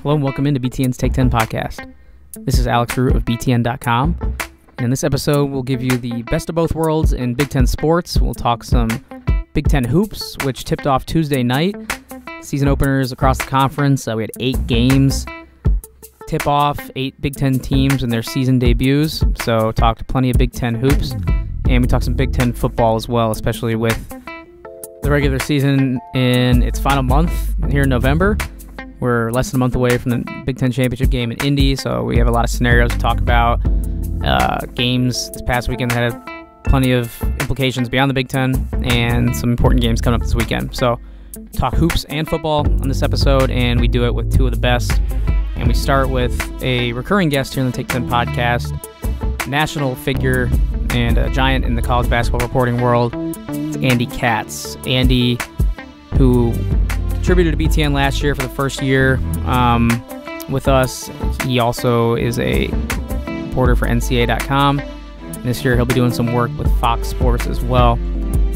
Hello and welcome into BTN's Take 10 podcast. This is Alex Roux of BTN.com. And in this episode, we'll give you the best of both worlds in Big Ten sports. We'll talk some Big Ten hoops, which tipped off Tuesday night. Season openers across the conference. We had 8 games tip off, 8 Big Ten teams in their season debuts. So talked plenty of Big Ten hoops. And we talked some Big Ten football as well, especially with the regular season in its final month here in November. We're less than a month away from the Big Ten championship game in Indy, so we have a lot of scenarios to talk about. Games this past weekend that had plenty of implications beyond the Big Ten, and some important games coming up this weekend. So talk hoops and football on this episode, and we do it with 2 of the best. And we start with a recurring guest here in the Take 10 podcast, national figure and a giant in the college basketball reporting world. It's Andy Katz. Andy, who contributed to BTN last year for the first year with us. He also is a reporter for NCAA.com. This year he'll be doing some work with Fox Sports as well.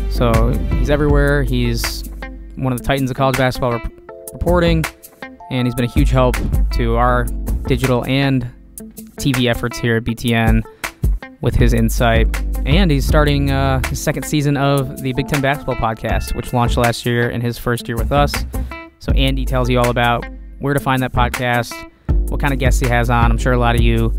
So he's everywhere. He's one of the titans of college basketball reporting, and he's been a huge help to our digital and TV efforts here at BTN with his insight. And he's starting his second season of the Big Ten Basketball Podcast, which launched last year in his first year with us. So Andy tells you all about where to find that podcast, what kind of guests he has on. I'm sure a lot of you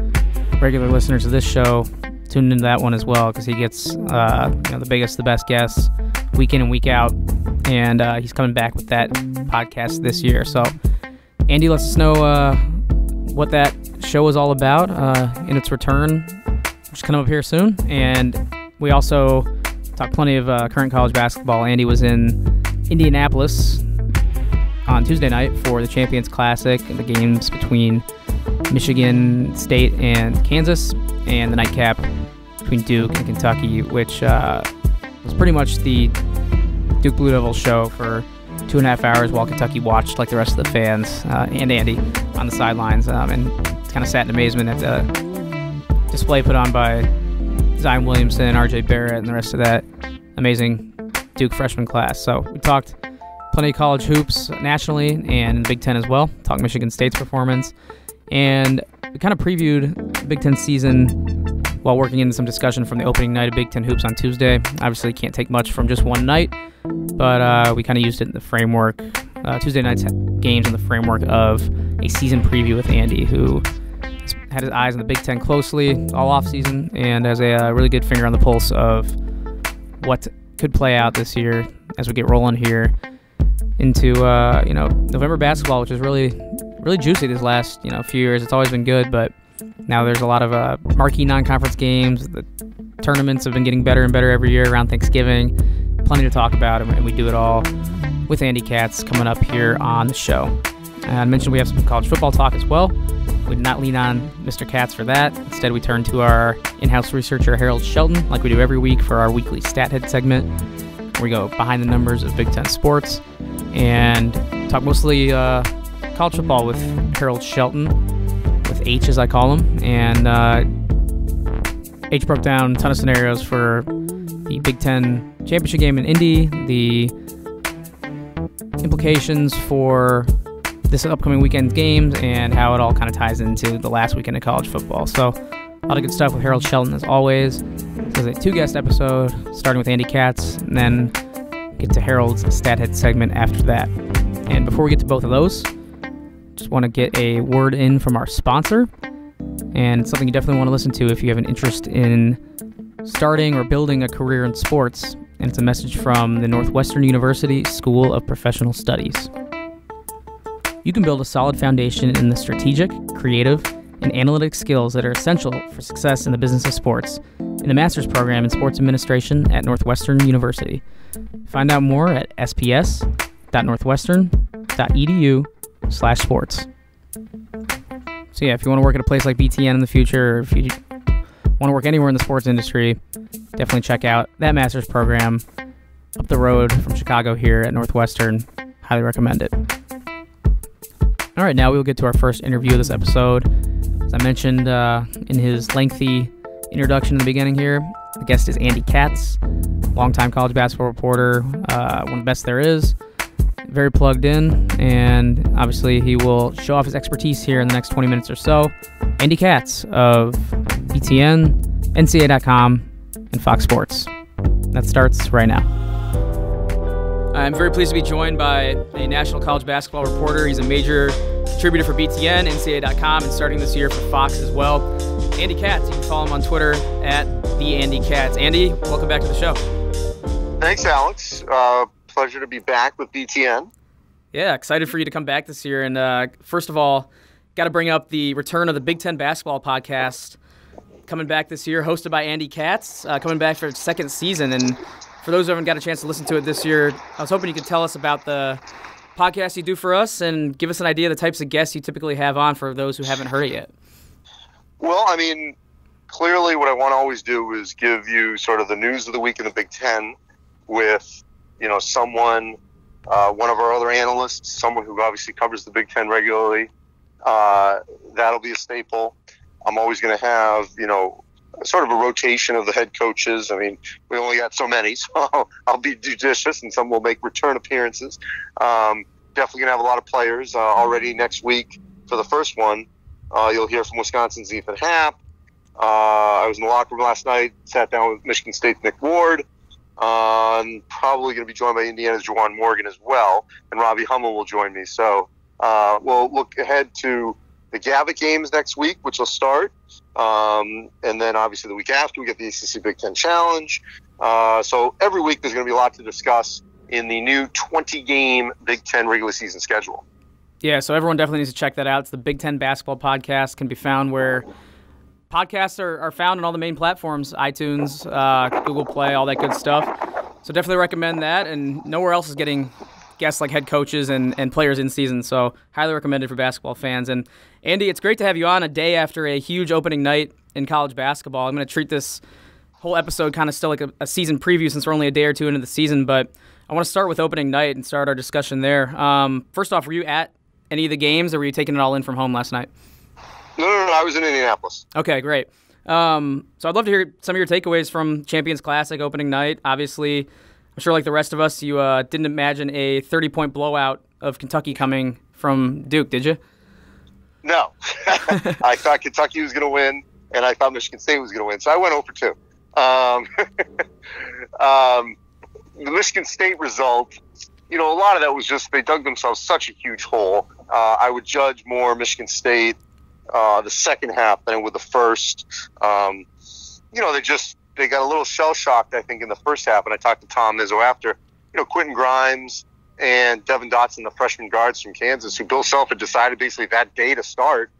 regular listeners of this show tune into that one as well, because he gets the biggest, the best guests week in and week out. And he's coming back with that podcast this year. So Andy lets us know what that show is all about in its return, which is coming up here soon. And we also talk plenty of current college basketball. Andy was in Indianapolis on Tuesday night for the Champions Classic and the games between Michigan State and Kansas, and the nightcap between Duke and Kentucky, which was pretty much the Duke Blue Devils show for 2.5 hours while Kentucky watched like the rest of the fans and Andy on the sidelines, and kind of sat in amazement at the display put on by Zion Williamson, RJ Barrett, and the rest of that amazing Duke freshman class. So we talked plenty of college hoops nationally and in the Big Ten as well. Talked Michigan State's performance. And we kind of previewed Big Ten season while working into some discussion from the opening night of Big Ten hoops on Tuesday. Obviously, can't take much from just one night, but we kind of used it in the framework, Tuesday night's games in the framework of a season preview with Andy, who has had his eyes on the Big Ten closely all offseason and has a really good finger on the pulse of what could play out this year as we get rolling here into November basketball, which is really juicy this last few years. It's always been good, but now there's a lot of marquee non-conference games. The tournaments have been getting better and better every year around Thanksgiving. Plenty to talk about, and we do it all with Andy Katz coming up here on the show. I mentioned we have some college football talk as well. We did not lean on Mr. Katz for that. Instead, we turned to our in-house researcher, Harold Shelton, like we do every week for our weekly Stat Head segment, where we go behind the numbers of Big Ten sports and talk mostly college football with Harold Shelton, with H as I call him. And H broke down a ton of scenarios for the Big Ten championship game in Indy, the implications for this upcoming weekend's games, and how it all kind of ties into the last weekend of college football. So a lot of good stuff with Harold Shelton as always. This is a 2-guest episode, starting with Andy Katz, and then get to Harold's Stat Head segment after that. And before we get to both of those, just want to get a word in from our sponsor, and it's something you definitely want to listen to if you have an interest in starting or building a career in sports, and it's a message from the Northwestern University School of Professional Studies. You can build a solid foundation in the strategic, creative, and analytic skills that are essential for success in the business of sports in the master's program in sports administration at Northwestern University. Find out more at sps.northwestern.edu/sports. So yeah, if you want to work at a place like BTN in the future, or if you want to work anywhere in the sports industry, definitely check out that master's program up the road from Chicago here at Northwestern. Highly recommend it. All right, now we'll get to our first interview of this episode. As I mentioned in his lengthy introduction in the beginning here, the guest is Andy Katz, longtime college basketball reporter, one of the best there is. very plugged in, and obviously he will show off his expertise here in the next 20 minutes or so. Andy Katz of BTN, NCAA.com, and Fox Sports. That starts right now. I'm very pleased to be joined by a national college basketball reporter. He's a major contributor for BTN, NCAA.com, and starting this year for Fox as well. Andy Katz. You can follow him on Twitter at @TheAndyKatz. Andy, welcome back to the show. Thanks, Alex. Pleasure to be back with BTN. Yeah, excited for you to come back this year. And first of all, got to bring up the return of the Big Ten basketball podcast coming back this year, hosted by Andy Katz, coming back for its second season. And for those who haven't got a chance to listen to it this year, I was hoping you could tell us about the podcast you do for us and give us an idea of the types of guests you typically have on for those who haven't heard it yet. Well, I mean, clearly what I want to always do is give you sort of the news of the week in the Big Ten with, someone, one of our other analysts, someone who obviously covers the Big Ten regularly. That'll be a staple. I'm always going to have, sort of a rotation of the head coaches. I mean, we only got so many, so I'll be judicious, and some will make return appearances. Definitely going to have a lot of players already next week for the first one. You'll hear from Wisconsin's Ethan Happ. I was in the locker room last night, sat down with Michigan State's Nick Ward. I'm probably going to be joined by Indiana's Juwan Morgan as well, and Robbie Hummel will join me. So we'll look ahead to the Gavitt games next week, which will start. And then obviously the week after we get the ACC Big Ten Challenge. So every week there's going to be a lot to discuss in the new 20-game Big Ten regular season schedule. Yeah, so everyone definitely needs to check that out. It's the Big Ten Basketball Podcast. Can be found where podcasts are found on all the main platforms, iTunes, Google Play, all that good stuff. So definitely recommend that. And nowhere else is getting guests like head coaches and players in season. So highly recommended for basketball fans. And Andy, it's great to have you on a day after a huge opening night in college basketball. I'm going to treat this whole episode kind of still like a season preview since we're only a day or two into the season. But I want to start with opening night and start our discussion there. First off, were you at any of the games, or were you taking it all in from home last night? No, I was in Indianapolis. Okay, great. So I'd love to hear some of your takeaways from Champions Classic opening night. Obviously, I'm sure like the rest of us, you didn't imagine a 30-point blowout of Kentucky coming from Duke, did you? No. I thought Kentucky was going to win, and I thought Michigan State was going to win, so I went 0 for 2. The Michigan State result, a lot of that was just they dug themselves such a huge hole. I would judge more Michigan State the second half than with the first. They got a little shell-shocked, I think, in the first half, and I talked to Tom Izzo after. Quentin Grimes and Devin Dotson, the freshman guards from Kansas, who Bill Self had decided basically that day to start,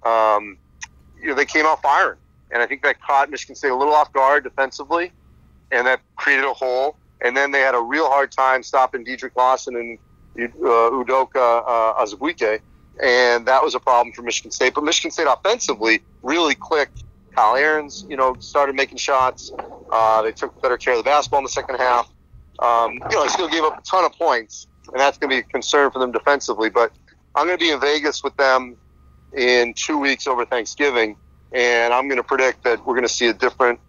they came out firing. And I think that caught Michigan State a little off guard defensively, and that created a hole. And then they had a real hard time stopping Dedrick Lawson and Udoka Azubuike, and that was a problem for Michigan State. But Michigan State offensively really clicked. Kyle Ahrens, started making shots. They took better care of the basketball in the second half. They still gave up a ton of points, and that's going to be a concern for them defensively. But I'm going to be in Vegas with them in 2 weeks over Thanksgiving, and I'm going to predict that we're going to see a different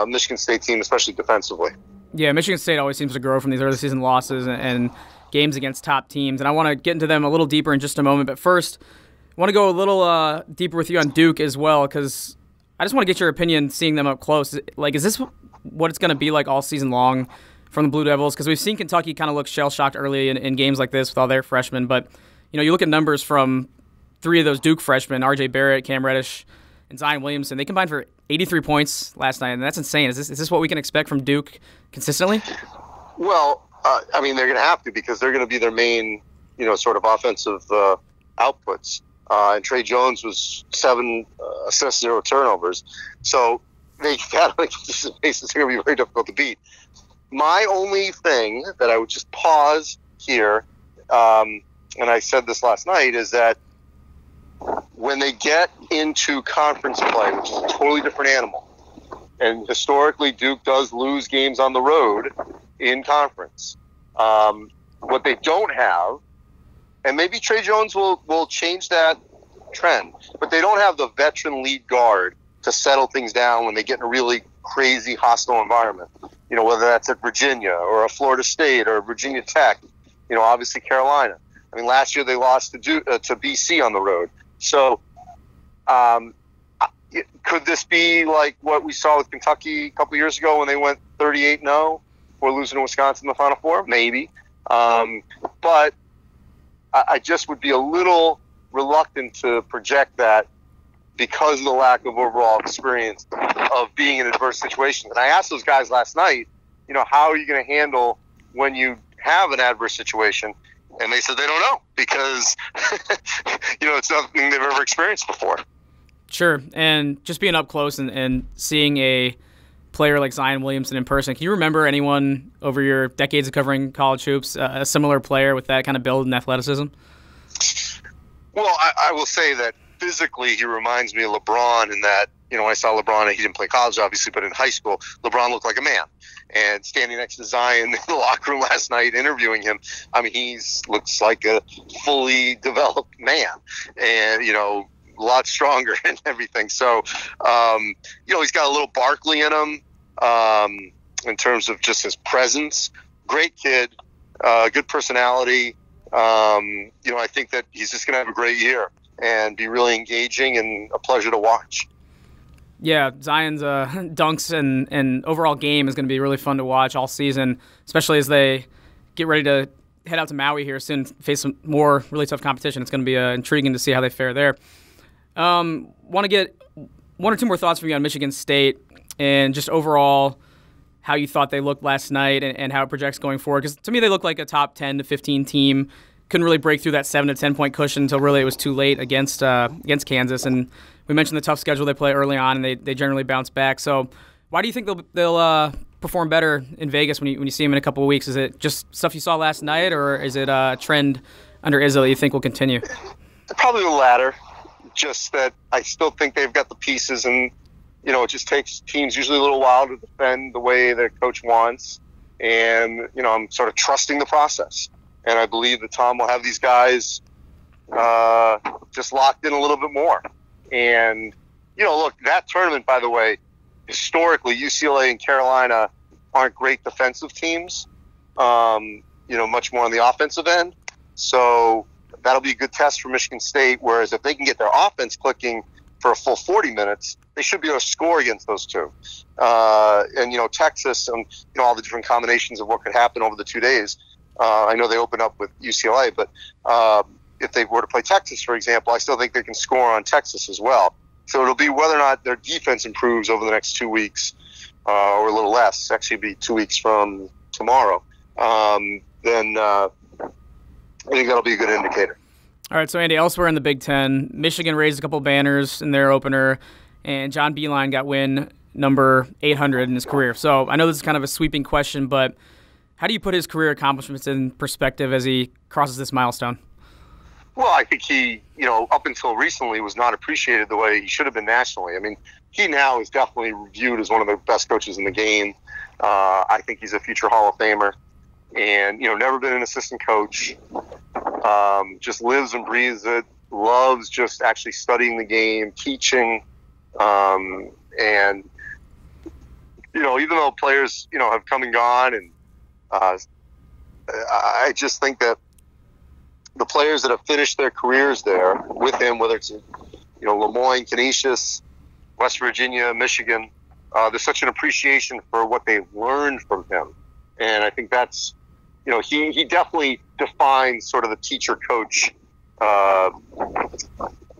Michigan State team, especially defensively. Yeah, Michigan State always seems to grow from these early season losses and games against top teams, and I want to get into them a little deeper in just a moment. But first, I want to go a little deeper with you on Duke as well, because I just want to get your opinion seeing them up close. Is this what it's going to be like all season long from the Blue Devils? Because we've seen Kentucky kind of look shell-shocked early in games like this with all their freshmen, but you look at numbers from 3 of those Duke freshmen, R.J. Barrett, Cam Reddish, and Zion Williamson. They combined for 83 points last night, and that's insane. Is this what we can expect from Duke consistently? Well, they're going to have to, because they're going to be their main, sort of offensive outputs. And Trey Jones was 7 assists, 0 turnovers. So they got on a consistent basis. It's going to be very difficult to beat. My only thing that I would just pause here, and I said this last night, is that when they get into conference play, which is a totally different animal, and historically Duke does lose games on the road in conference, what they don't have, and maybe Trey Jones will change that trend, but they don't have the veteran lead guard to settle things down when they get in a really crazy hostile environment, whether that's at Virginia or a Florida State or Virginia Tech. obviously Carolina. I mean, last year they lost to BC on the road. So could this be like what we saw with Kentucky a couple years ago when they went 38-0 before losing to Wisconsin in the Final Four? Maybe. But I just would be a little reluctant to project that because of the lack of overall experience of being in adverse situations. And I asked those guys last night, how are you going to handle when you have an adverse situation? And they said they don't know because, it's nothing they've ever experienced before. Sure. And just being up close and seeing a player like Zion Williamson in person, can you remember anyone over your decades of covering college hoops, a similar player with that kind of build and athleticism? Well, I will say that physically he reminds me of LeBron in that, when I saw LeBron, he didn't play college, obviously, but in high school, LeBron looked like a man. And standing next to Zion in the locker room last night, interviewing him, I mean, he looks like a fully developed man and, a lot stronger and everything. So, he's got a little Barkley in him in terms of just his presence. Great kid, good personality. I think that he's just going to have a great year and be really engaging and a pleasure to watch. Yeah, Zion's dunks and overall game is going to be really fun to watch all season, especially as they get ready to head out to Maui here soon, face some more really tough competition. It's going to be intriguing to see how they fare there. Want to get one or two more thoughts from you on Michigan State and just overall how you thought they looked last night and how it projects going forward. Because to me, they look like a top 10 to 15 team. Couldn't really break through that 7 to 10 point cushion until really it was too late against Kansas. And we mentioned the tough schedule they play early on, and they generally bounce back. So why do you think they'll perform better in Vegas when you see them in a couple of weeks? Is it just stuff you saw last night, or is it a trend under Izzo that you think will continue? Probably the latter. Just that I still think they've got the pieces, and it just takes teams usually a little while to defend the way their coach wants. And I'm sort of trusting the process, and I believe that Tom will have these guys just locked in a little bit more. And look, that tournament, by the way, historically UCLA and Carolina aren't great defensive teams. Much more on the offensive end. So that'll be a good test for Michigan State. Whereas if they can get their offense clicking for a full 40 minutes, they should be able to score against those two. And Texas and all the different combinations of what could happen over the 2 days. I know they opened up with UCLA, but if they were to play Texas, for example, I still think they can score on Texas as well. So it'll be whether or not their defense improves over the next 2 weeks, or a little less. Actually, it'll be 2 weeks from tomorrow. Then I think that'll be a good indicator. All right, so Andy, elsewhere in the Big Ten, Michigan raised a couple banners in their opener, and John Beilein got win number 800 in his career. So I know this is kind of a sweeping question, but how do you put his career accomplishments in perspective as he crosses this milestone? Well, I think he, up until recently was not appreciated the way he should have been nationally. I mean, he now is definitely viewed as one of the best coaches in the game. I think he's a future Hall of Famer. And, never been an assistant coach. Just lives and breathes it. Loves just actually studying the game, teaching. And, even though players, have come and gone, and I just think that the players that have finished their careers there with him, whether it's, Lemoyne, Canisius, West Virginia, Michigan, there's such an appreciation for what they've learned from him. And I think that's, he definitely defines sort of the teacher-coach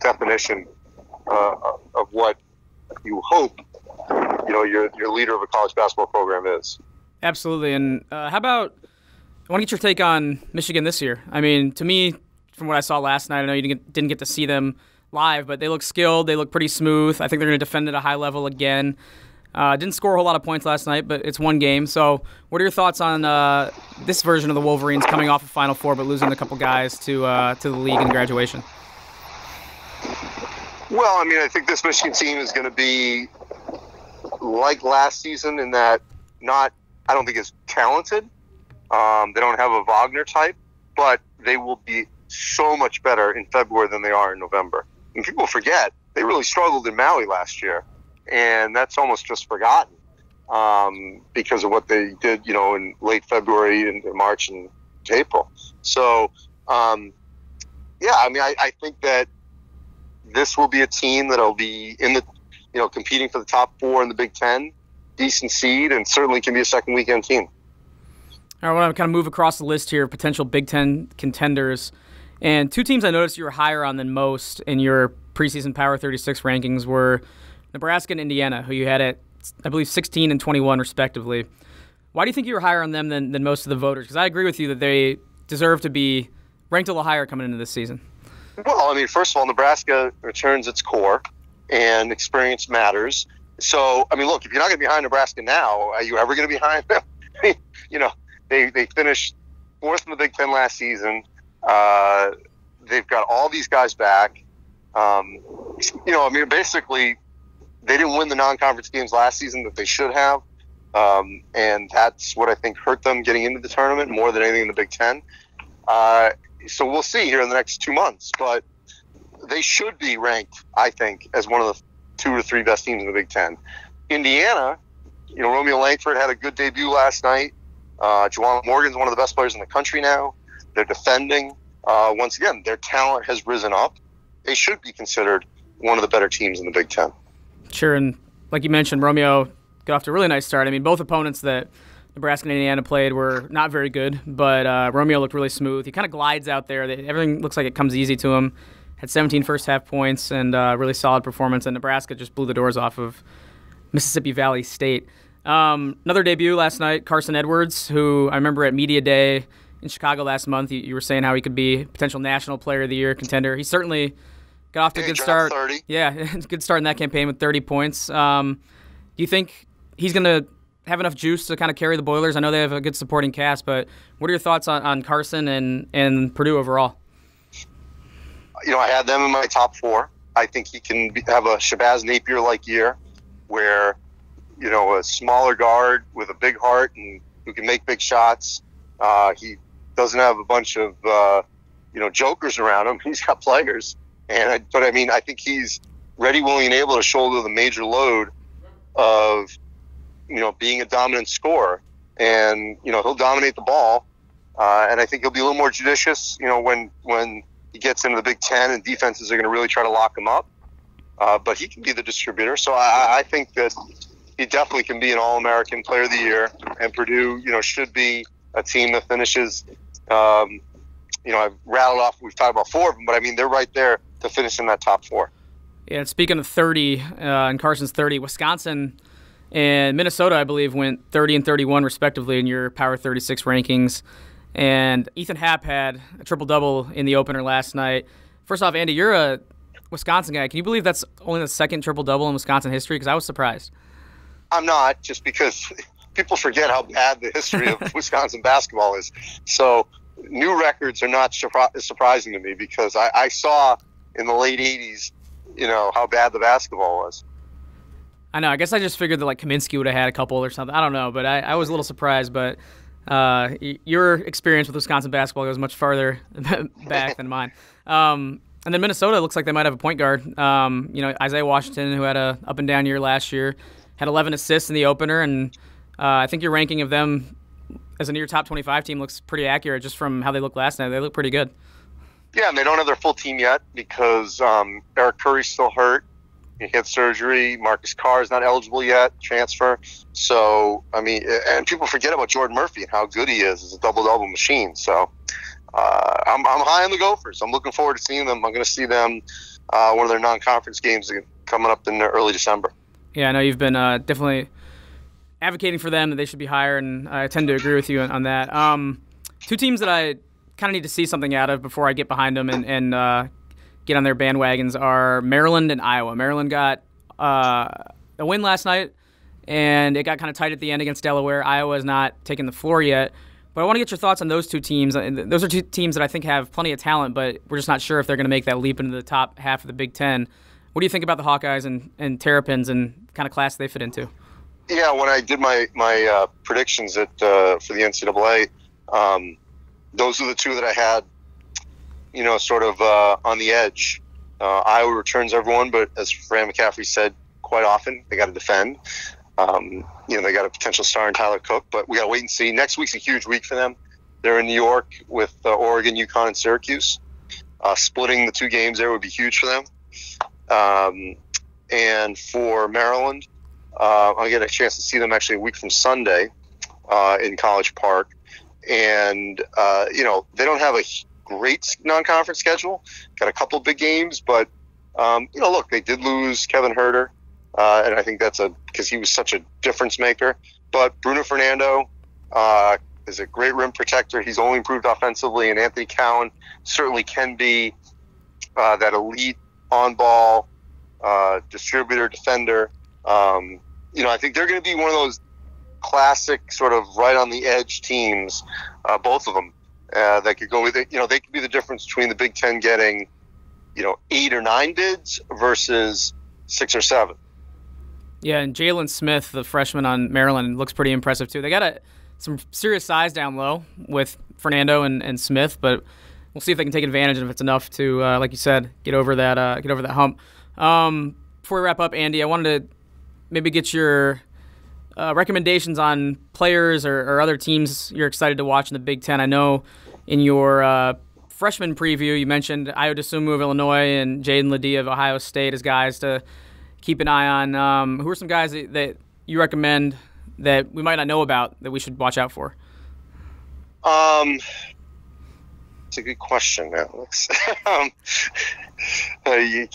definition of what you hope, your leader of a college basketball program is. Absolutely. And how about, I want to get your take on Michigan this year. I mean, to me, from what I saw last night, I know you didn't get to see them live, but they look skilled. They look pretty smooth. I think they're going to defend at a high level again. Didn't score a whole lot of points last night, but it's one game. So what are your thoughts on this version of the Wolverines coming off of Final Four but losing a couple guys to the league in graduation? Well, I mean, I think this Michigan team is going to be like last season in that I don't think it's talented. They don't have a Wagner type, but they will be so much better in February than they are in November. And people forget, they really struggled in Maui last year, and that's almost just forgotten because of what they did, in late February and March and April. So, yeah, I mean, I think that this will be a team that'll be in the, competing for the top 4 in the Big Ten, decent seed, and certainly can be a second weekend team. All right, I want to kind of move across the list here of potential Big Ten contenders. And 2 teams I noticed you were higher on than most in your preseason Power 36 rankings were Nebraska and Indiana, who you had at, I believe, 16 and 21 respectively. Why do you think you were higher on them than most of the voters? Because I agree with you that they deserve to be ranked a little higher coming into this season. Well, I mean, first of all, Nebraska returns its core, and experience matters. So, I mean, look, if you're not going to be behind Nebraska now, are you ever going to be behind them? They finished 4th in the Big Ten last season. They've got all these guys back. I mean, basically, they didn't win the non-conference games last season that they should have. And that's what I think hurt them getting into the tournament more than anything in the Big Ten. So we'll see here in the next 2 months. But they should be ranked, I think, as one of the 2 or 3 best teams in the Big Ten. Indiana, Romeo Langford had a good debut last night. Juwan Morgan's one of the best players in the country now. They're defending. Once again, their talent has risen up. They should be considered one of the better teams in the Big Ten. Sure, and like you mentioned, Romeo got off to a really nice start. I mean, both opponents that Nebraska and Indiana played were not very good, but Romeo looked really smooth. He kind of glides out there. Everything looks like it comes easy to him. Had 17 first-half points and really solid performance, and Nebraska just blew the doors off of Mississippi Valley State. Another debut last night, Carson Edwards, who I remember at Media Day in Chicago last month, you were saying how he could be a potential National Player of the Year contender. He certainly got off to a good start. 30. Yeah, good start in that campaign with 30 points. Do you think he's going to have enough juice to kind of carry the Boilers? I know they have a good supporting cast, but what are your thoughts on Carson and Purdue overall? I had them in my top 4. I think he can have a Shabazz Napier-like year where, a smaller guard with a big heart and who can make big shots. He doesn't have a bunch of, jokers around him. He's got players. But I think he's ready, willing, and able to shoulder the major load of, being a dominant scorer. And, he'll dominate the ball. And I think he'll be a little more judicious, when he gets into the Big Ten and defenses are going to really try to lock him up. But he can be the distributor. So I think that he definitely can be an All-American Player of the Year. And Purdue, should be a team that finishes, I've rattled off, we've talked about 4 of them, but I mean, they're right there to finish in that top 4. Yeah, speaking of 30, and Carson's 30, Wisconsin and Minnesota, I believe, went 30 and 31 respectively in your Power 36 rankings. And Ethan Happ had a triple-double in the opener last night. First off, Andy, you're a Wisconsin guy. Can you believe that's only the second triple-double in Wisconsin history? Because I was surprised. I'm not, just because people forget how bad the history of Wisconsin basketball is. So new records are not surprising to me because I saw in the late 80s, how bad the basketball was. I know. I guess I just figured that Kaminsky would have had a couple or something. I don't know, but I was a little surprised. But your experience with Wisconsin basketball goes much farther back than mine. And then Minnesota looks like they might have a point guard. Isaiah Washington, who had a up and down year last year, had 11 assists in the opener, and I think your ranking of them as a near top 25 team looks pretty accurate just from how they looked last night. They look pretty good. Yeah, and they don't have their full team yet because Eric Curry's still hurt. He had surgery. Marcus Carr is not eligible yet, transfer. So, I mean, and people forget about Jordan Murphy and how good he is as a double-double machine. So, I'm high on the Gophers. I'm looking forward to seeing them. I'm going to see them one of their non-conference games coming up in early December. Yeah, I know you've been definitely advocating for them that they should be higher, and I tend to agree with you on that. 2 teams that I kind of need to see something out of before I get behind them and get on their bandwagons are Maryland and Iowa. Maryland got a win last night, and it got kind of tight at the end against Delaware. Iowa has not taken the floor yet. But I want to get your thoughts on those 2 teams. Those are 2 teams that I think have plenty of talent, but we're just not sure if they're going to make that leap into the top half of the Big Ten. What do you think about the Hawkeyes and Terrapins and kind of class they fit into? Yeah, when I did my predictions for the NCAA, those are the 2 that I had, sort of on the edge. Iowa returns everyone, but as Fran McCaffrey said quite often, they got to defend. They got a potential star in Tyler Cook, but we got to wait and see. Next week's a huge week for them. They're in New York with Oregon, UConn, and Syracuse. Splitting the two games there would be huge for them. And for Maryland, I'll get a chance to see them actually a week from Sunday in College Park. And, they don't have a great non-conference schedule. Got a couple big games, but, look, they did lose Kevin Huerter. And I think that's because he was such a difference maker. But Bruno Fernando is a great rim protector. He's only improved offensively, and Anthony Cowan certainly can be that elite on-ball distributor, defender. I think they're going to be one of those classic sort of right on the edge teams, both of them, that could go with it. They could be the difference between the Big Ten getting, 8 or 9 bids versus 6 or 7. Yeah, and Jalen Smith, the freshman on Maryland, looks pretty impressive too. They got some serious size down low with Fernando and Smith, but we'll see if they can take advantage and if it's enough to, like you said, get over that hump. Before we wrap up, Andy, I wanted to maybe get your recommendations on players or other teams you're excited to watch in the Big Ten. I know in your freshman preview you mentioned Ayo Dosunmu of Illinois and Jaden Ledee of Ohio State as guys to keep an eye on. Who are some guys that you recommend that we might not know about that we should watch out for? It's a good question, Alex. You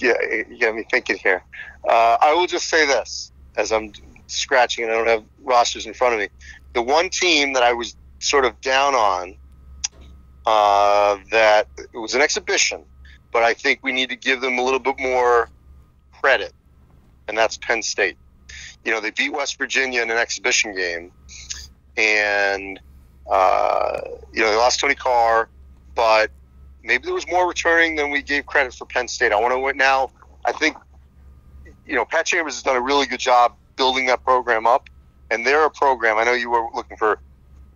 got me thinking here. I will just say this, as I'm scratching and I don't have rosters in front of me. The one team that I was sort of down on, that it was an exhibition, but I think we need to give them a little bit more credit, and that's Penn State. They beat West Virginia in an exhibition game, and they lost Tony Carr, but maybe there was more returning than we gave credit for Penn State. I want to win now. I think, Pat Chambers has done a really good job building that program up, and they're a program. I know you were looking for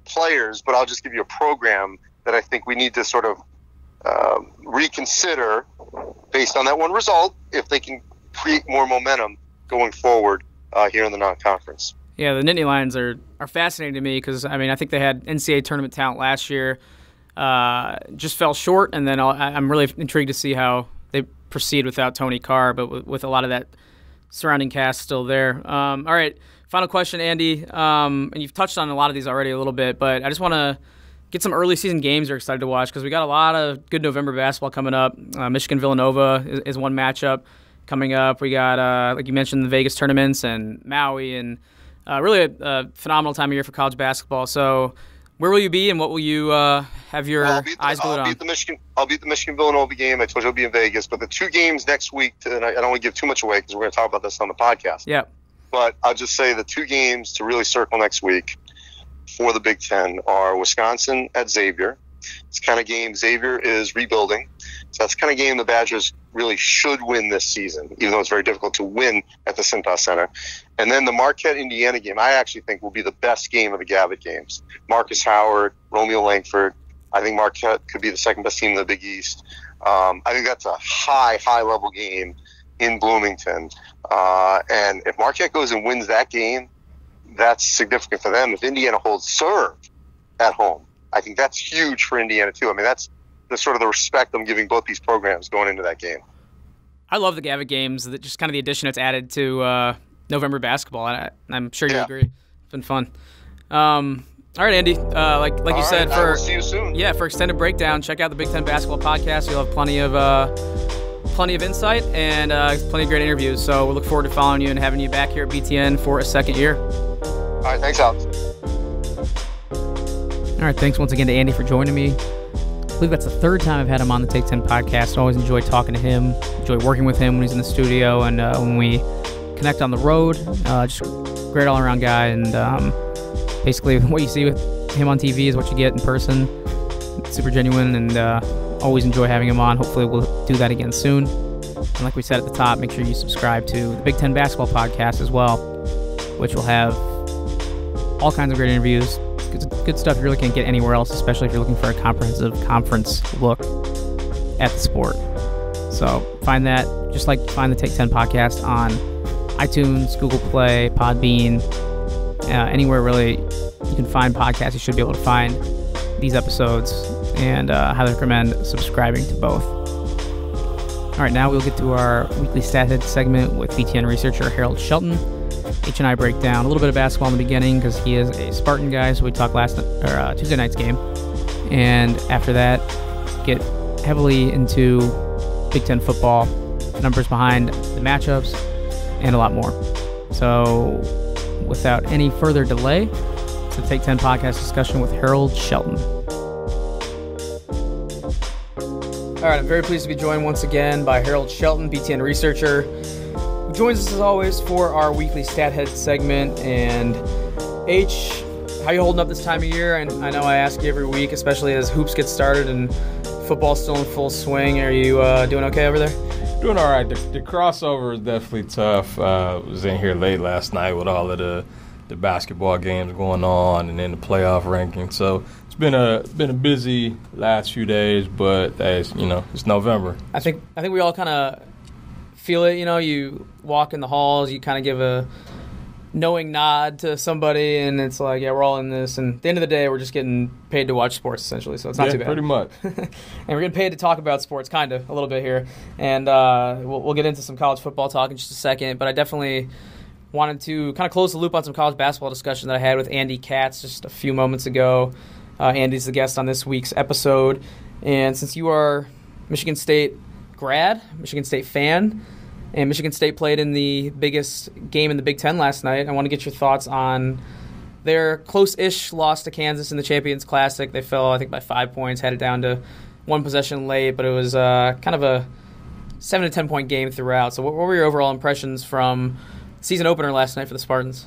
players, but I'll just give you a program that I think we need to sort of reconsider based on that one result, if they can create more momentum going forward here in the non-conference. Yeah, the Nittany Lions are fascinating to me because, I think they had NCAA tournament talent last year, just fell short, and then I'm really intrigued to see how they proceed without Tony Carr, but with a lot of that surrounding cast still there. All right, final question, Andy, and you've touched on a lot of these already a little bit, but I just want to get some early season games you're excited to watch because we got a lot of good November basketball coming up. Michigan-Villanova is one matchup coming up. We got, like you mentioned, the Vegas tournaments and Maui, and really a phenomenal time of year for college basketball. So where will you be, and what will you have your eyes glued on? I'll be at the Michigan-Villanova game. I told you I'll be in Vegas. But the two games next week, and I don't want to give too much away because we're going to talk about this on the podcast. Yeah. But I'll just say the two games to really circle next week for the Big Ten are Wisconsin at Xavier. It's the kind of game Xavier is rebuilding. So that's the kind of game the Badgers really should win this season, even though it's very difficult to win at the Cintas Center. And then the Marquette-Indiana game, I actually think will be the best game of the Gavitt games. Marcus Howard, Romeo Langford. I think Marquette could be the second best team in the Big East. I think that's a high-level game in Bloomington. And if Marquette goes and wins that game, that's significant for them. If Indiana holds serve at home, I think that's huge for Indiana too. That's the sort of the respect I'm giving both these programs going into that game. I love the Gavitt games. Just kind of the addition it's added to November basketball. I'm sure you agree. It's been fun. All right, Andy. Like you said, we'll see you soon. Yeah, for extended breakdown, check out the Big Ten basketball podcast. You'll have plenty of insight and plenty of great interviews. So we look forward to following you and having you back here at BTN for a second year. All right, thanks, Alex. All right, thanks once again to Andy for joining me. I believe that's the third time I've had him on the Take 10 podcast. I always enjoy talking to him, enjoy working with him when he's in the studio, and when we connect on the road. Just great all-around guy, and basically what you see with him on TV is what you get in person. It's super genuine, and always enjoy having him on. Hopefully we'll do that again soon. And like we said at the top, make sure you subscribe to the Big Ten Basketball Podcast as well, which will have all kinds of great interviews. Good stuff you really can't get anywhere else, especially if you're looking for a comprehensive conference look at the sport. So find that, just like find the Take 10 podcast on iTunes, Google Play, Podbean, anywhere really you can find podcasts you should be able to find these episodes, and highly recommend subscribing to both. All right, now we'll get to our weekly stat hit segment with BTN researcher Harold Shelton. H and I break down a little bit of basketball in the beginning because he is a Spartan guy, so we talked Tuesday night's game. And after that, get heavily into Big Ten football, numbers behind the matchups, and a lot more. So without any further delay, it's the Take 10 podcast discussion with Harold Shelton. All right, I'm very pleased to be joined once again by Harold Shelton, BTN researcher, who joins us as always for our weekly stat head segment. And H, how you holding up this time of year? And I know I ask you every week, especially as hoops get started and football's still in full swing. Are you doing okay over there? Doing all right. The crossover is definitely tough. Was in here late last night with all of the basketball games going on and then the playoff ranking. So it's been a busy last few days, but as you know, it's November. I think we all kind of feel it. You know, you walk in the halls, you kind of give a knowing nod to somebody, and it's like, yeah, we're all in this. And at the end of the day, we're just getting paid to watch sports, essentially, so it's not too bad. Pretty much. And we're getting paid to talk about sports, kind of, a little bit here. And we'll get into some college football talk in just a second, but I definitely wanted to kind of close the loop on some college basketball discussion that I had with Andy Katz just a few moments ago. Andy's the guest on this week's episode. And since you are Michigan State grad, Michigan State fan, and Michigan State played in the biggest game in the Big Ten last night, I want to get your thoughts on their close-ish loss to Kansas in the Champions Classic. They fell, I think, by 5 points, had it down to one possession late, but it was kind of a 7 to 10-point game throughout. So what were your overall impressions from season opener last night for the Spartans?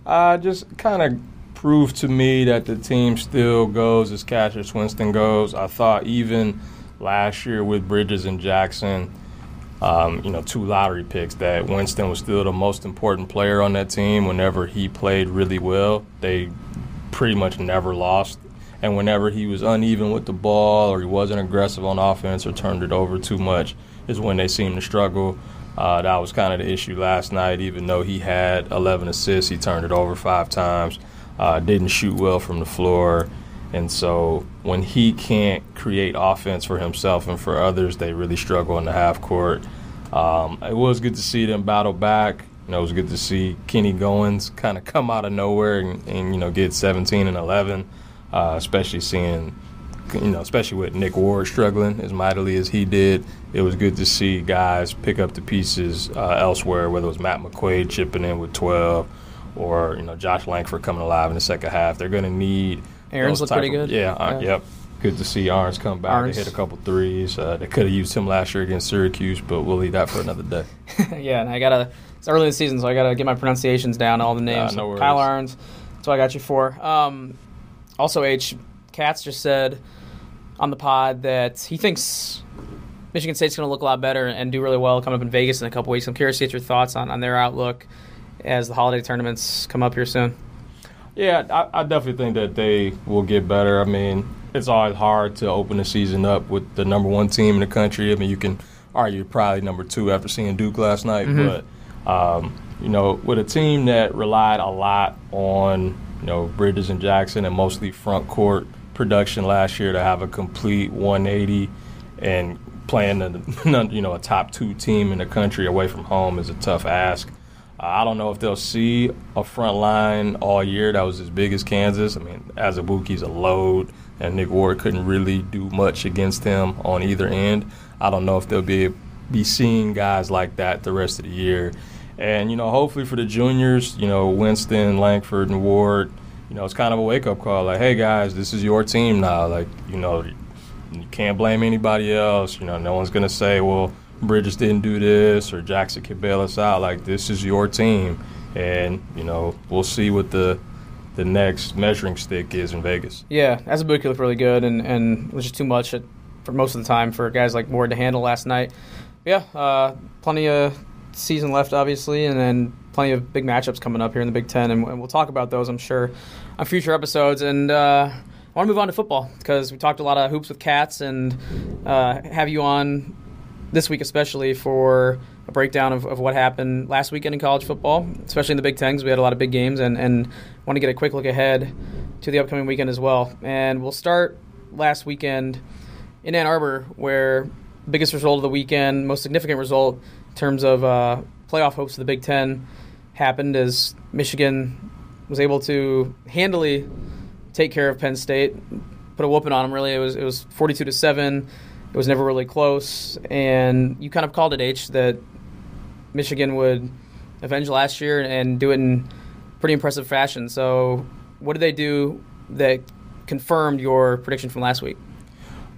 Just kind of proved to me that the team still goes as Cassius Winston goes. I thought even last year with Bridges and Jackson, two lottery picks, that Winston was still the most important player on that team. Whenever he played really well, they pretty much never lost. And whenever he was uneven with the ball or he wasn't aggressive on offense or turned it over too much is when they seemed to struggle. That was kind of the issue last night. Even though he had 11 assists, he turned it over 5 times, didn't shoot well from the floor. And so when he can't create offense for himself and for others, they really struggle in the half court. It was good to see them battle back. It was good to see Kenny Goins kind of come out of nowhere and get 17 and 11, especially seeing, especially with Nick Ward struggling as mightily as he did. It was good to see guys pick up the pieces elsewhere, whether it was Matt McQuaid chipping in with 12 or, Josh Langford coming alive in the second half. They're going to need Aaron's looked pretty good. Yep. Good to see Arns come back and hit a couple threes. They could have used him last year against Syracuse, but we'll leave that for another day. Yeah, and it's early in the season, so I got to get my pronunciations down, all the names. No worries. Kyle Arns, that's what I got you for. Also, H, Katz just said on the pod that he thinks Michigan State's going to look a lot better and do really well coming up in Vegas in a couple weeks. I'm curious to get your thoughts on their outlook as the holiday tournaments come up here soon. Yeah, I definitely think that they will get better. I mean, it's always hard to open the season up with the number one team in the country. I mean, you can argue probably number 2 after seeing Duke last night. Mm-hmm. But, with a team that relied a lot on, Bridges and Jackson and mostly front court production last year to have a complete 180 and playing a top 2 team in the country away from home is a tough ask. I don't know if they'll see a front line all year that was as big as Kansas. I mean, Azubuike's a load, and Nick Ward couldn't really do much against him on either end. I don't know if they'll be seeing guys like that the rest of the year. And, hopefully for the juniors, Winston, Langford, and Ward, it's kind of a wake-up call. Like, hey, guys, this is your team now. Like, you can't blame anybody else. No one's going to say, well, Bridges didn't do this or Jackson can bail us out. Like, this is your team. And, we'll see what the next measuring stick is in Vegas. Yeah, Azubuike looked really good and was just too much for most of the time for guys like Ward to handle last night. Yeah, plenty of season left, obviously, and then plenty of big matchups coming up here in the Big Ten, and we'll talk about those, I'm sure, on future episodes. And I want to move on to football because we talked a lot of hoops with Katz and have you on this week especially for a breakdown of what happened last weekend in college football, especially in the Big Ten because we had a lot of big games, and want to get a quick look ahead to the upcoming weekend as well. And we'll start last weekend in Ann Arbor, where the biggest result of the weekend, most significant result in terms of playoff hopes of the Big Ten happened as Michigan was able to handily take care of Penn State, put a whooping on them. Really, it was 42-7. It was never really close, and you kind of called it, H, that Michigan would avenge last year and do it in pretty impressive fashion. So, what did they do that confirmed your prediction from last week?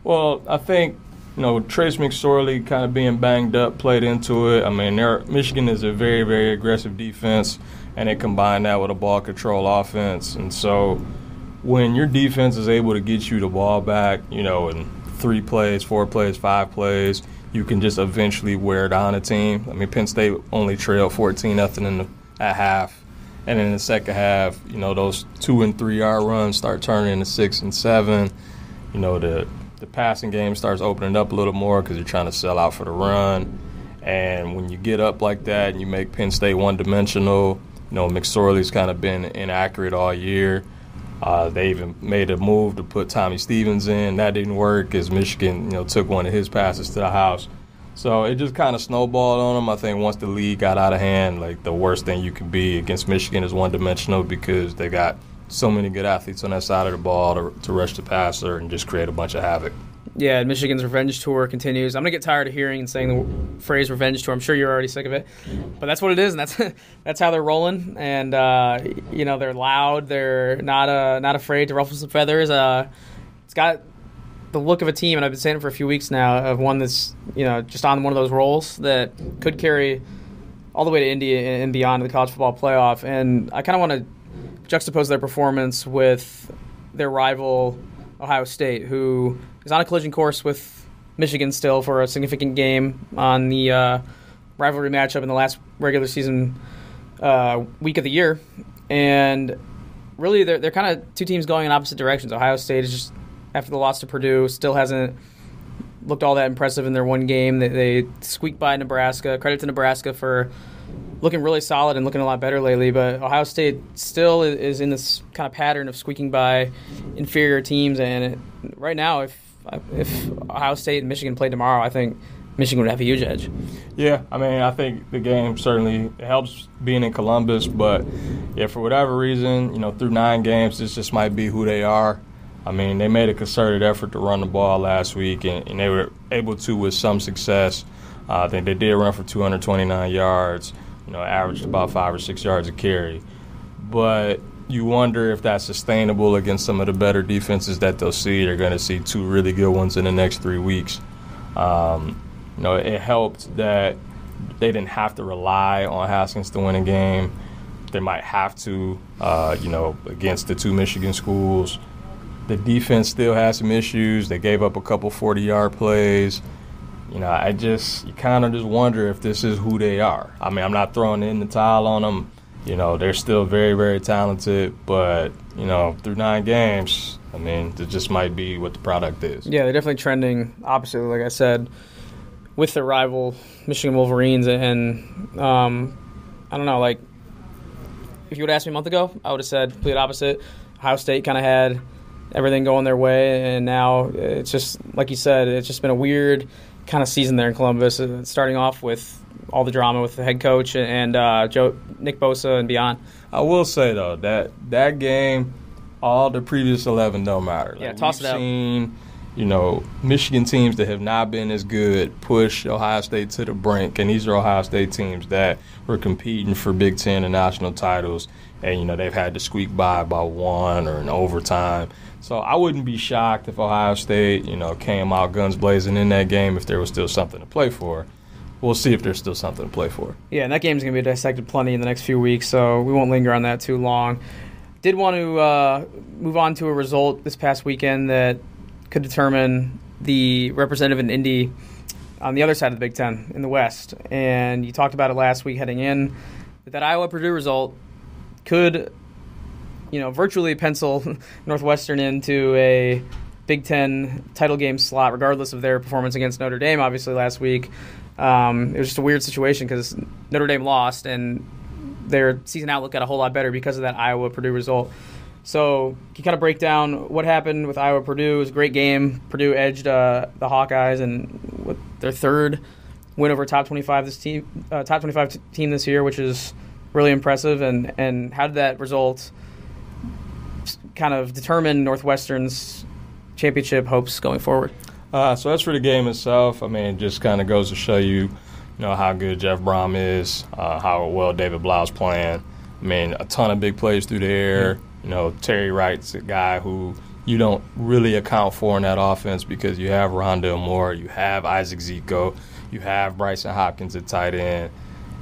Well, I think Trace McSorley kind of being banged up played into it. I mean, Michigan is a very, very aggressive defense, and they combine that with a ball control offense. And so when your defense is able to get you the ball back, in 3 plays, 4 plays, 5 plays, you can just eventually wear down a team. I mean, Penn State only trailed 14-0 at half. And then in the second half, those 2- and 3-yard runs start turning into 6 and 7. The passing game starts opening up a little more because you're trying to sell out for the run. And when you get up like that and you make Penn State one-dimensional, McSorley's kind of been inaccurate all year. They even made a move to put Tommy Stevens in. That didn't work as Michigan, took one of his passes to the house. So it just kind of snowballed on them. I think once the league got out of hand, the worst thing you can be against Michigan is one-dimensional because they got so many good athletes on that side of the ball to rush the passer and just create a bunch of havoc. Yeah, Michigan's revenge tour continues. I'm going to get tired of hearing and saying the phrase revenge tour. I'm sure you're already sick of it. But that's what it is, and that's how they're rolling. And, they're loud. They're not afraid to ruffle some feathers. It's got the look of a team, and I've been saying it for a few weeks now, of one that's, just on one of those rolls that could carry all the way to Indy and beyond the college football playoff. And I kind of want to juxtapose their performance with their rival Ohio State, who is on a collision course with Michigan still for a significant game on the rivalry matchup in the last regular season week of the year. And really, they're kind of two teams going in opposite directions. Ohio State is just, after the loss to Purdue, still hasn't looked all that impressive in their one game. They squeaked by Nebraska. Credit to Nebraska for looking really solid and looking a lot better lately. But Ohio State still is in this kind of pattern of squeaking by inferior teams. And right now, if Ohio State and Michigan played tomorrow, I think Michigan would have a huge edge. Yeah, I mean, I think the game certainly helps being in Columbus. But, yeah, for whatever reason, through 9 games, this just might be who they are. I mean, they made a concerted effort to run the ball last week, and they were able to with some success. I think they did run for 229 yards, averaged about 5 or 6 yards a carry. But you wonder if that's sustainable against some of the better defenses that they'll see. They're going to see 2 really good ones in the next 3 weeks. It helped that they didn't have to rely on Haskins to win a game. They might have to, against the 2 Michigan schools. The defense still has some issues. They gave up a couple 40-yard plays. You kind of just wonder if this is who they are. I mean, I'm not throwing in the towel on them. They're still very, very talented. But, through 9 games, I mean, it just might be what the product is. Yeah, they're definitely trending oppositely, like I said, with their rival Michigan Wolverines. And I don't know, if you would ask me a month ago, I would have said complete opposite. Ohio State kind of had everything going their way, and now it's just, like you said, it's just been a weird kind of season there in Columbus, starting off with all the drama with the head coach and Nick Bosa and beyond. I will say, though, that game, all the previous 11 don't matter. Yeah, toss it out. We've seen, Michigan teams that have not been as good push Ohio State to the brink, and these are Ohio State teams that were competing for Big Ten and national titles, and, they've had to squeak by about 1 or in overtime. So I wouldn't be shocked if Ohio State, came out guns blazing in that game if there was still something to play for. We'll see if there's still something to play for. Yeah, and that game's going to be dissected plenty in the next few weeks, so we won't linger on that too long. Did want to move on to a result this past weekend that could determine the representative in Indy on the other side of the Big Ten in the West. And you talked about it last week heading in. That Iowa-Purdue result could virtually pencil Northwestern into a Big Ten title game slot, regardless of their performance against Notre Dame, obviously, last week. It was just a weird situation because Notre Dame lost, and their season outlook got a whole lot better because of that Iowa-Purdue result. So can you kind of break down what happened with Iowa-Purdue? It was a great game. Purdue edged the Hawkeyes and with their third win over top 25 team this year, which is really impressive. And how did that result kind of determine Northwestern's championship hopes going forward? So that's for the game itself. I mean, it just kind of goes to show you how good Jeff Brom is, how well David Blau's playing. I mean, a ton of big plays through the air. Terry Wright's a guy who you don't really account for in that offense because you have Rondale Moore, you have Isaac Zico, you have Bryson Hopkins at tight end,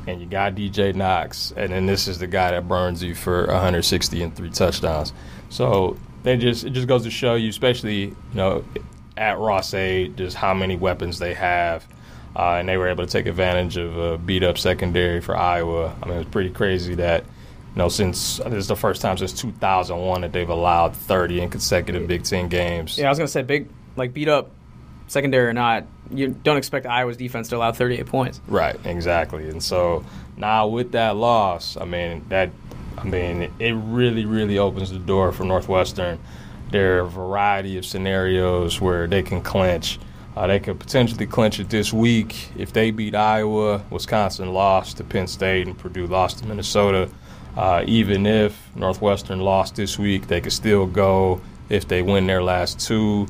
and you got DJ Knox, and then this is the guy that burns you for 160 and 3 touchdowns. So it just goes to show you, especially at Ross-Ade, just how many weapons they have, and they were able to take advantage of a beat-up secondary for Iowa. I mean, it was pretty crazy that since this is the first time since 2001 that they've allowed 30 in consecutive Big Ten games. Yeah, I was going to say beat up secondary or not, you don't expect Iowa's defense to allow 38 points. Right, exactly. And so now with that loss, it really, really opens the door for Northwestern. There are a variety of scenarios where they can clinch. They could potentially clinch it this week if they beat Iowa, Wisconsin lost to Penn State, and Purdue lost to Minnesota. Even if Northwestern lost this week, they could still go if they win their last 2.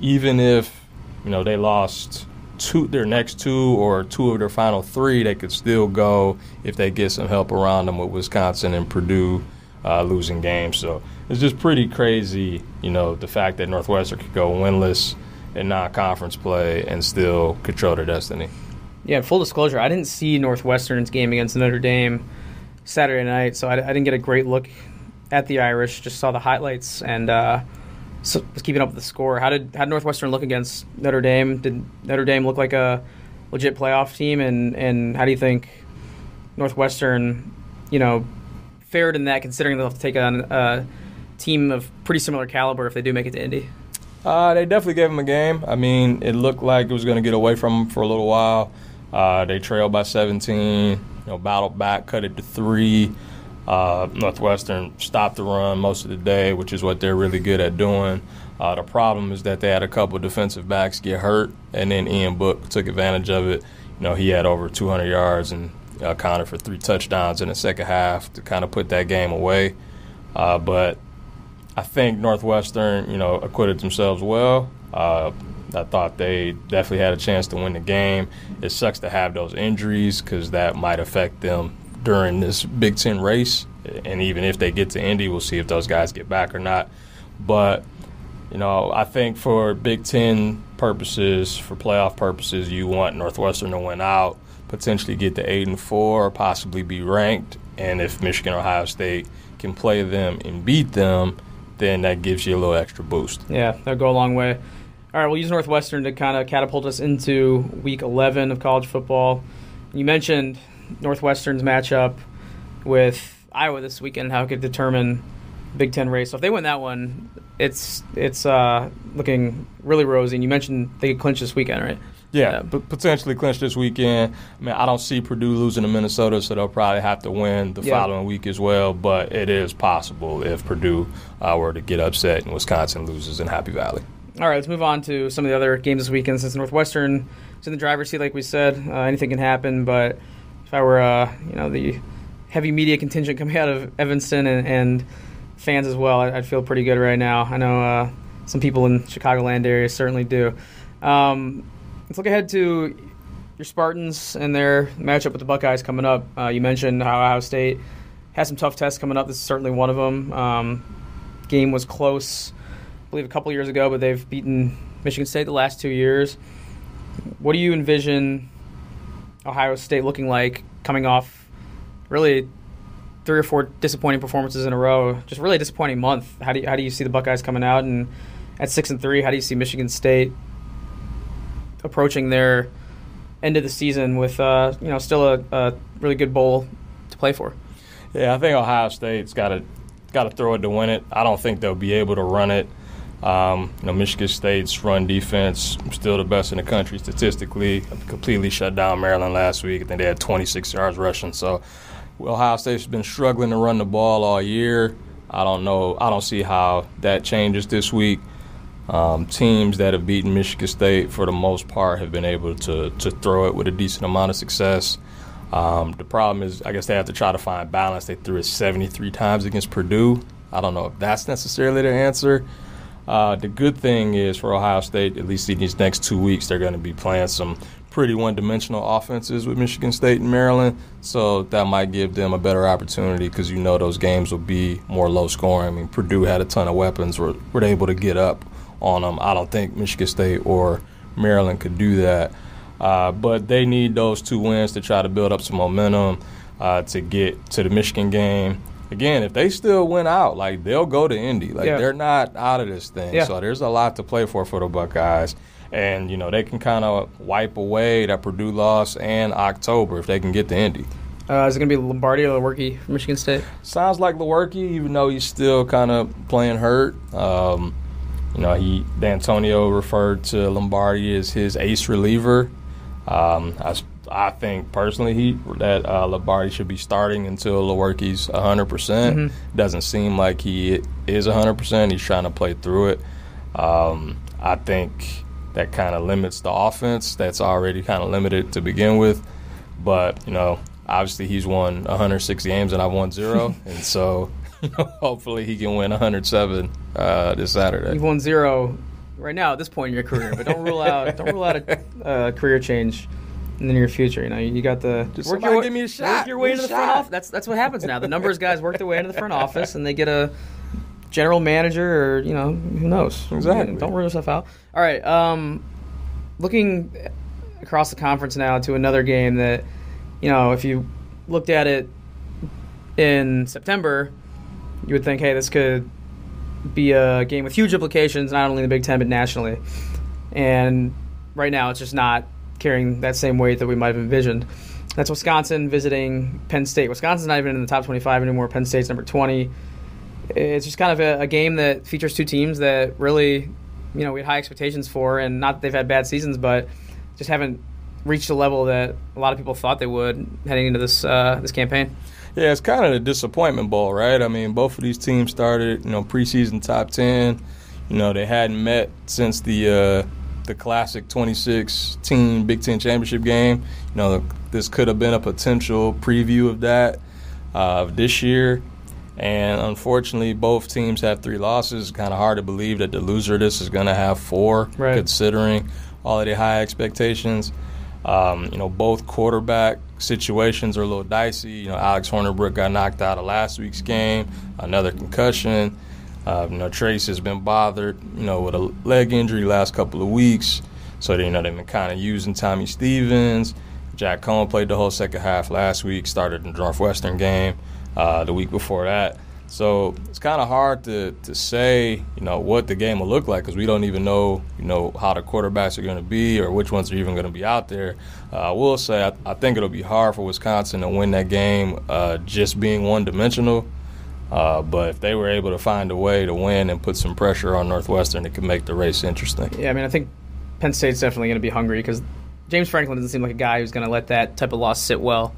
Even if they lost their next 2 or 2 of their final 3, they could still go if they get some help around them with Wisconsin and Purdue losing games. So it's just pretty crazy, the fact that Northwestern could go winless in non-conference play and still control their destiny. Yeah, full disclosure, I didn't see Northwestern's game against Notre Dame Saturday night, so I didn't get a great look at the Irish. Just saw the highlights and was keeping up with the score. How did Northwestern look against Notre Dame? Did Notre Dame look like a legit playoff team? And how do you think Northwestern, fared in that, considering they'll have to take on a team of pretty similar caliber if they do make it to Indy? They definitely gave them a game. I mean, it looked like it was going to get away from them for a little while. They trailed by 17. Battled back, cut it to 3. Northwestern stopped the run most of the day, which is what they're really good at doing. The problem is that they had a couple of defensive backs get hurt, and then Ian Book took advantage of it. He had over 200 yards and accounted for 3 touchdowns in the second half to kind of put that game away. But I think Northwestern, acquitted themselves well. I thought they definitely had a chance to win the game. It sucks to have those injuries because that might affect them during this Big Ten race. And even if they get to Indy, we'll see if those guys get back or not. But, I think for Big Ten purposes, for playoff purposes, you want Northwestern to win out, potentially get to 8-4, or possibly be ranked. And if Michigan or Ohio State can play them and beat them, then that gives you a little extra boost. Yeah, that'll go a long way. All right, we'll use Northwestern to kind of catapult us into Week 11 of college football. You mentioned Northwestern's matchup with Iowa this weekend, how it could determine Big Ten race. So if they win that one, it's looking really rosy. And you mentioned they could clinch this weekend, right? Yeah, potentially clinch this weekend. I mean, I don't see Purdue losing to Minnesota, so they'll probably have to win the following week as well. But it is possible if Purdue were to get upset and Wisconsin loses in Happy Valley. All right, let's move on to some of the other games this weekend. Since Northwestern is in the driver's seat, like we said, anything can happen. But if I were, the heavy media contingent coming out of Evanston and fans as well, I'd feel pretty good right now. I know some people in Chicagoland area certainly do. Let's look ahead to your Spartans and their matchup with the Buckeyes coming up. You mentioned how Ohio State has some tough tests coming up. This is certainly one of them. Game was close, I believe, a couple years ago, but they've beaten Michigan State the last 2 years. What do you envision Ohio State looking like coming off really 3 or 4 disappointing performances in a row? Just really a disappointing month. How do you see the Buckeyes coming out? And at 6-3, how do you see Michigan State approaching their end of the season with still a really good bowl to play for? Yeah, I think Ohio State's got to throw it to win it. I don't think they'll be able to run it. Michigan State's run defense still the best in the country statistically. Completely shut down Maryland last week. I think they had 26 yards rushing. So Ohio State's been struggling to run the ball all year. I don't know. I don't see how that changes this week. Teams that have beaten Michigan State, for the most part, have been able to throw it with a decent amount of success. The problem is, I guess they have to try to find balance. They threw it 73 times against Purdue. I don't know if that's necessarily the answer. The good thing is for Ohio State, at least in these next 2 weeks, they're going to be playing some pretty one-dimensional offenses with Michigan State and Maryland, so that might give them a better opportunity because those games will be more low-scoring. I mean, Purdue had a ton of weapons, were able to get up on them. I don't think Michigan State or Maryland could do that, but they need those 2 wins to try to build up some momentum to get to the Michigan game. Again, if they still win out, they'll go to Indy. They're not out of this thing. Yeah. So there's a lot to play for the Buckeyes. And, they can kind of wipe away that Purdue loss and October if they can get to Indy. Is it going to be Lombardi or Lewerke for Michigan State? Sounds like Lewerke, even though he's still kind of playing hurt. D'Antonio referred to Lombardi as his ace reliever. I think personally that Lombardi should be starting until Lewerke's 100%. Mm-hmm. Doesn't seem like he is 100%. He's trying to play through it. I think that kind of limits the offense that's already kind of limited to begin with. But, obviously he's won 106 games and I've won 0. And so, hopefully he can win 107 this Saturday. You've won 0 right now at this point in your career, but don't rule out a career change in the near future. You got the give me a shot. Work your way into the front office. That's what happens now. The numbers guys work their way into the front office and they get a general manager or, who knows. Exactly. Don't rule yourself out. All right, looking across the conference now to another game that, if you looked at it in September, you would think, hey, this could be a game with huge implications, not only in the Big Ten but nationally. And right now it's just not carrying that same weight that we might have envisioned. That's Wisconsin visiting Penn State. Wisconsin's not even in the top 25 anymore. Penn State's number 20. It's just kind of a game that features 2 teams that really, we had high expectations for, and not that they've had bad seasons, but just haven't reached the level that a lot of people thought they would heading into this campaign. Yeah, it's kind of a disappointment bowl, right? I mean, both of these teams started, preseason top 10. They hadn't met since the classic 26-team Big Ten championship game. This could have been a potential preview of that this year. And unfortunately, both teams have 3 losses. Kind of hard to believe that the loser of this is going to have 4, right, considering all of the high expectations. Both quarterback situations are a little dicey. Alex Hornibrook got knocked out of last week's game, another concussion. Trace has been bothered, with a leg injury last couple of weeks. So, they've been kind of using Tommy Stevens. Jack Cohn played the whole second half last week, started the Northwestern game the week before that. So it's kind of hard to say, what the game will look like because we don't even know, how the quarterbacks are going to be or which ones are even going to be out there. I will say I think it'll be hard for Wisconsin to win that game just being one-dimensional. But if they were able to find a way to win and put some pressure on Northwestern, it could make the race interesting. Yeah, I think Penn State's definitely going to be hungry because James Franklin doesn't seem like a guy who's going to let that type of loss sit well.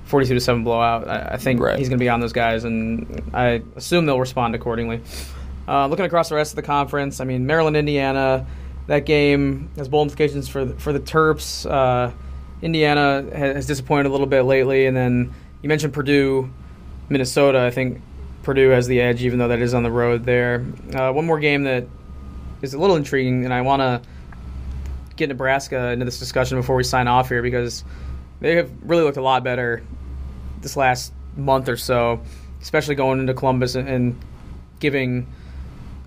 42-7 blowout. I think right. He's going to be on those guys, and I assume they'll respond accordingly. Looking across the rest of the conference, Maryland, Indiana, that game has bowl implications for the Terps. Indiana has disappointed a little bit lately, and then you mentioned Purdue, Minnesota. I think Purdue has the edge, even though that is on the road there. One more game that is a little intriguing, and I want to get Nebraska into this discussion before we sign off here because they have really looked a lot better this last month or so, especially going into Columbus and giving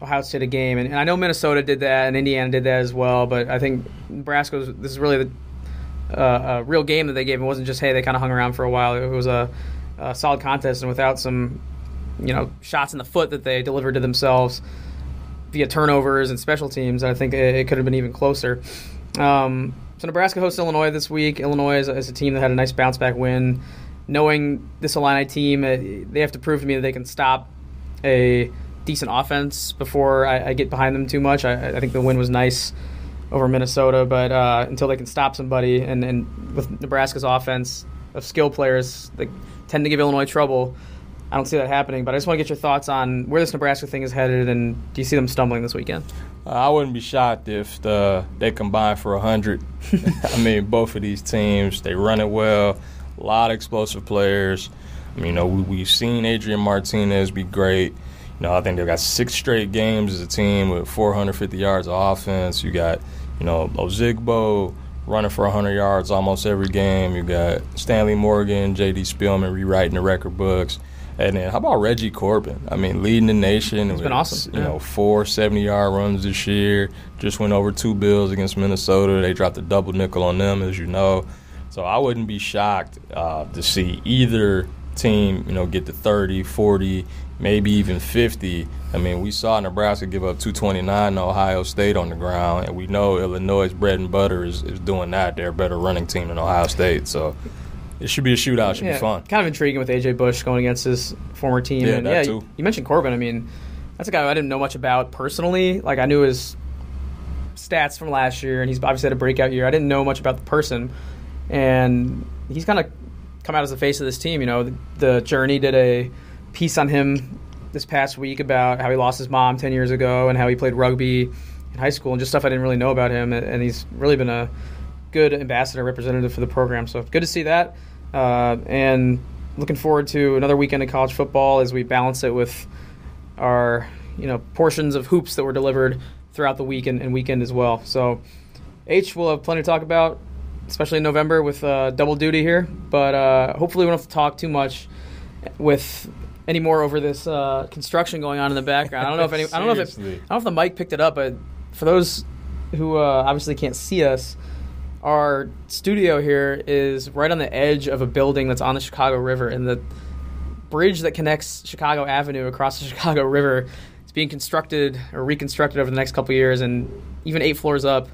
Ohio State a game. And I know Minnesota did that and Indiana did that as well, but I think Nebraska, this is really a real game that they gave. It wasn't just, hey, they kind of hung around for a while. It was a solid contest, and without some shots in the foot that they delivered to themselves via turnovers and special teams, I think it could have been even closer. So Nebraska hosts Illinois this week. Illinois is a team that had a nice bounce-back win. Knowing this Illini team, they have to prove to me that they can stop a decent offense before I get behind them too much. I think the win was nice over Minnesota, but until they can stop somebody, and with Nebraska's offense of skill players, they tend to give Illinois trouble. I don't see that happening. But I just want to get your thoughts on where this Nebraska thing is headed, and do you see them stumbling this weekend? I wouldn't be shocked if they combine for 100. I mean, both of these teams, they run it well, a lot of explosive players. I mean, we've seen Adrian Martinez be great. I think they've got 6 straight games as a team with 450 yards of offense. You got, Ozigbo running for 100 yards almost every game. You got Stanley Morgan, J.D. Spielman rewriting the record books. And then how about Reggie Corbin? I mean, leading the nation. It's been awesome. 4 70-yard runs this year. Just went over 2 bills against Minnesota. They dropped a double nickel on them, as you know. So I wouldn't be shocked to see either team, get to 30, 40, maybe even 50. I mean, we saw Nebraska give up 229 to Ohio State on the ground, and we know Illinois' bread and butter is doing that. They're a better running team than Ohio State. So it should be a shootout. It should be fun. Kind of intriguing with A.J. Bush going against his former team. Yeah, that too. You mentioned Corbin. I mean, that's a guy who I didn't know much about personally. Like, I knew his stats from last year, and he's obviously had a breakout year. I didn't know much about the person. And he's kind of come out as the face of this team. The Journey did a piece on him this past week about how he lost his mom 10 years ago and how he played rugby in high school and just stuff I didn't really know about him. And he's really been a good ambassador, representative for the program. So good to see that. And looking forward to another weekend of college football as we balance it with our, portions of hoops that were delivered throughout the week and weekend as well. So we'll have plenty to talk about, especially in November with double duty here. But hopefully we don't have to talk too much with any more over this construction going on in the background. I don't know if the mic picked it up, but for those who obviously can't see us, our studio here is right on the edge of a building that's on the Chicago River, and the bridge that connects Chicago Avenue across the Chicago River is being constructed or reconstructed over the next couple of years, and even 8 floors up,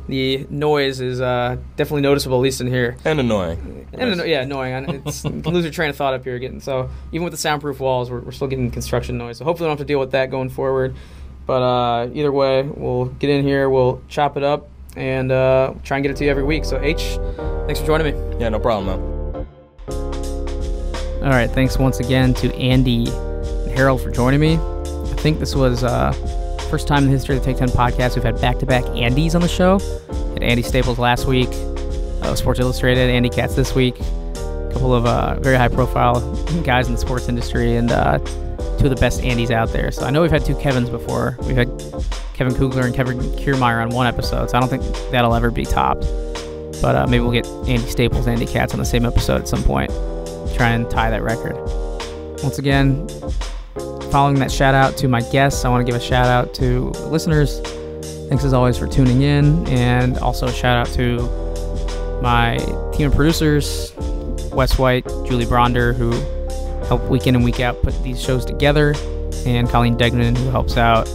the noise is definitely noticeable, at least in here. And annoying. Annoying. You can lose your train of thought up here. So even with the soundproof walls, we're still getting construction noise. So hopefully we don't have to deal with that going forward. But either way, we'll get in here, we'll chop it up, and try and get it to you every week. So thanks for joining me. Yeah, no problem, man. All right, thanks once again to Andy and Harold for joining me. I think this was first time in the history of the Take 10 podcast we've had back-to-back Andys on the show. Had Andy Staples last week, Sports Illustrated, Andy Katz this week. A couple of very high-profile guys in the sports industry, and 2 of the best Andys out there. So I know we've had 2 Kevins before. We've had Kevin Kugler and Kevin Kiermaier on one episode, so I don't think that'll ever be topped. But maybe we'll get Andy Staples, Andy Katz on the same episode at some point. Try and tie that record. Once again, following that shout out to my guests, I want to give a shout out to listeners. Thanks as always for tuning in, and also a shout out to my team of producers, Wes White, Julie Bronder, who help week in and week out put these shows together, and Colleen Degnan, who helps out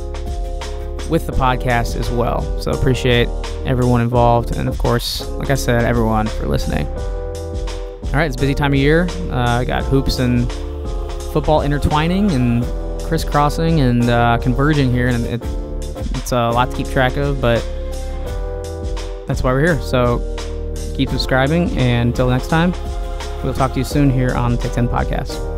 with the podcast as well. So appreciate everyone involved, and of course, like I said, everyone for listening. All right, it's a busy time of year. I got hoops and football intertwining and crisscrossing and converging here, and it's a lot to keep track of, but that's why we're here. So keep subscribing, and until next time, we'll talk to you soon here on the Take 10 Podcast.